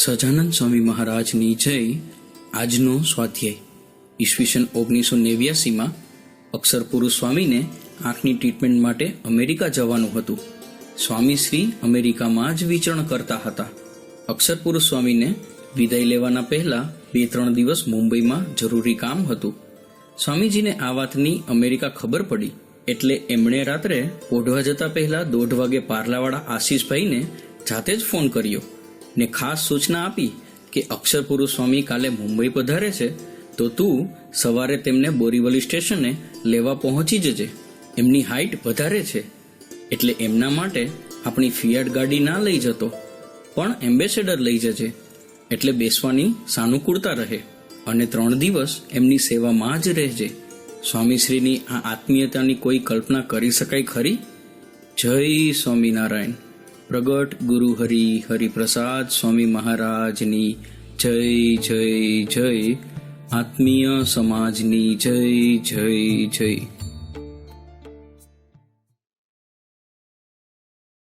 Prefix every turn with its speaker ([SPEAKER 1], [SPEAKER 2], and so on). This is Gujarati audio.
[SPEAKER 1] સહજાનંદ સ્વામી મહારાજની જય. આજનો સ્વાધ્યાય ઈસવીસન 1989માં અક્ષર પુરુષ સ્વામીને આંખની ટ્રીટમેન્ટ માટે અમેરિકા જવાનું હતું. સ્વામી શ્રી અમેરિકામાં જ વિચરણ કરતા હતા. અક્ષર પુરુષ સ્વામીને વિદાય લેવાના પહેલા 2-3 દિવસ મુંબઈમાં જરૂરી કામ હતું. સ્વામીજીને આ વાતની અમેરિકા ખબર પડી એટલે એમણે રાત્રે ઓઢવા જતા પહેલા 1:30 વાગે પાર્લાવાળા આશીષભાઈને જાતે જ ફોન કર્યો ને ખાસ સૂચના આપી કે અક્ષર પુરુષ સ્વામી કાલે મુંબઈ પધારે છે તો તું સવારે તેમને બોરીવલી સ્ટેશને લેવા પહોંચી જજે. એમની હાઈટ વધારે છે એટલે એમના માટે આપણી ફિયાટ ગાડી ના લઈ જતો પણ એમ્બેસેડર લઈ જજે એટલે બેસવાની સાનુકૂળતા રહે અને 3 દિવસ એમની સેવામાં જ રહેજે. સ્વામીશ્રીની આ આત્મીયતાની કોઈ કલ્પના કરી શકાય ખરી? જય સ્વામિનારાયણ. પ્રગટ ગુરુ હરિપ્રસાદ સ્વામી મહારાજની જય જય જય. આત્મીય સમાજની જય જય જય.